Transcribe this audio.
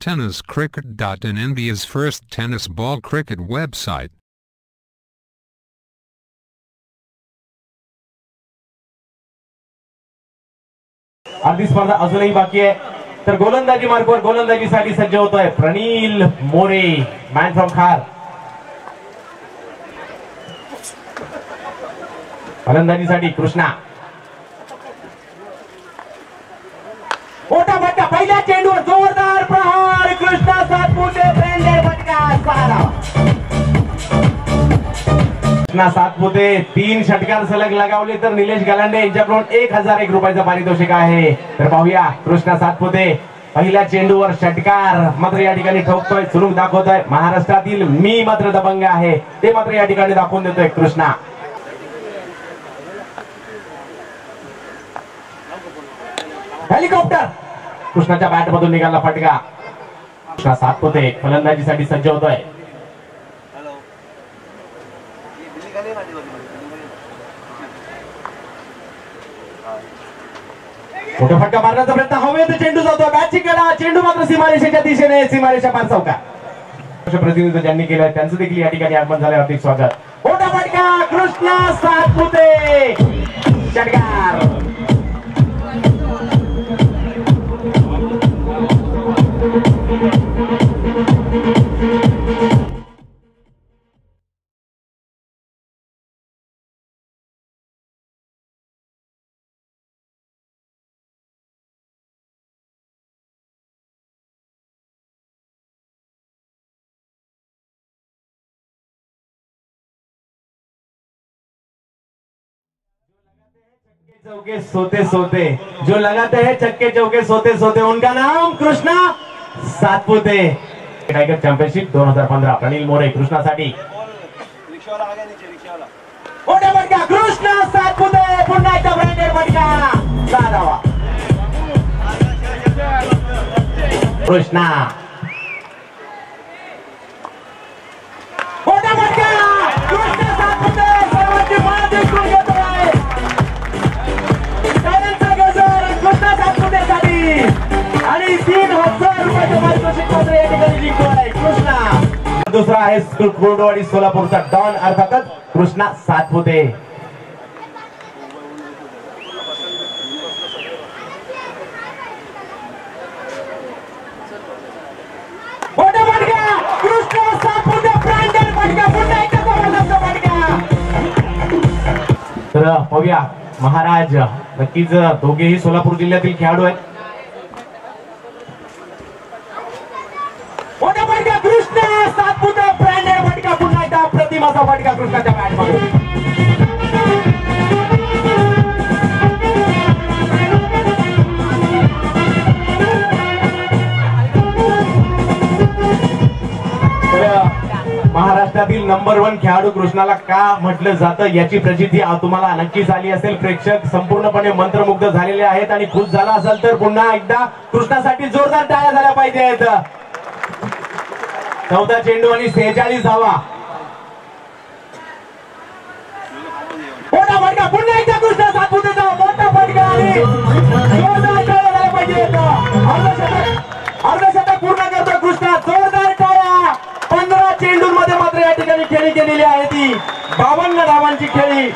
tenniscricket.in, India's first tennis ball cricket website. अर्धी स्पर्धा अजूनही बाकी आहे, तर गोलंदाजी मार्गावर गोलंदाजीसाठी सज्ज होतोय प्रणील मोरे, मॅन फ्रॉम खार. फलंदाजीसाठी कृष्णा. मोठा फटका, पहिल्या चेंडूवर जोरदार प्रहार, कृष्णा सातपुते ब्रँडेड फटका, सारा. कृष्णा सातपुते 3 षटकार सलग लगावले तर निलेश गलांडे यांच्याकडून 1001 रुपयाचं पारितोषिक आहे. तर पाहूया कृष्णा सातपुते पहिल्या चेंडूवर षटकार मात्र या ठिकाणी ठोकतोय, सुरुंग दाखवतोय. महाराष्ट्रातील मी मात्र दबंग आहे ते मात्र या ठिकाणी दाखवून देतोय कृष्णा. हेलिकॉप्टर, कृष्णाच्या बॅट मधून निघाला फटका. कृष्णा सातपुते फलंदाजीसाठी सज्ज होतोय. मोठा फटका मारण्याचा प्रयत्न, हवेत चेंडू जातो, बॅटची कडा, चेंडू मात्र सीमारेषेच्या दिशेने, सीमारेषा पार चौकार. प्रतिनिधित्व ज्यांनी केलं त्यांचं देखील या ठिकाणी आगमन झालं, हार्दिक स्वागत. मोठा फटका, कृष्णा सातपुते षटकार. चौके सोते सोते, जो लगाते हैं चक्के चौके सोते सोते, उनका नाम कृष्णा सातपुते. Tiger championship 2015. प्रणील मोरे कृष्णासाठी. मोठा फटका, कृष्णा सातपुते पुन्हा एकदा ब्रँडेड फटका, साधावा. कृष्णा. मोठा फटका, कृष्णा सातपुते सर्वांची मान जिंकून घेतोय. आणि 3000 रुपयाचं पारितोषिक मात्र या ठिकाणी जिंकतोय कृष्णा. दुसरा आहे कुर्डवाडी सोलापूरचा डॉन, अर्थातच कृष्णा सातपुते. मोठा फटका, कृष्णा सातपुते ब्रँडेड फटका, पुन्हा एकदा जबरदस्त फटका. तर पाहूया महाराज, नक्कीच दोघेही सोलापूर जिल्ह्यातील खेळाडू आहेत. मोठा फटका, कृष्णा सातपुते ब्रँडेड फटका, पुन्हा एकदा प्रतिमाचा फटका कृष्णाच्या बॅट मधून. महाराष्ट्रातील नंबर 1 खेळाडू कृष्णाला का म्हटलं जातं याची प्रचिती तुम्हाला नक्कीच आली असेल. प्रेक्षक संपूर्णपणे मंत्रमुग्ध झालेले आहेत आणि खुश झाला असेल तर पुन्हा एकदा कृष्णासाठी जोरदार टाळ्या झाल्या पाहिजेत. 14 चेंडू आणि 46 धावा. मोठा फटका, पुन्हा एकदा कृष्णा सातपुतेचा मोठा फटका आणि जोरदार टाळ्या झाल्या पाहिजेत. अर्धशतक पूर्ण करतो कृष्णा, जोरदार टाळ्या. 15 चेंडूंमध्ये मात्र या ठिकाणी खेळी केलेली आहे ती 52 धावांची खेळी.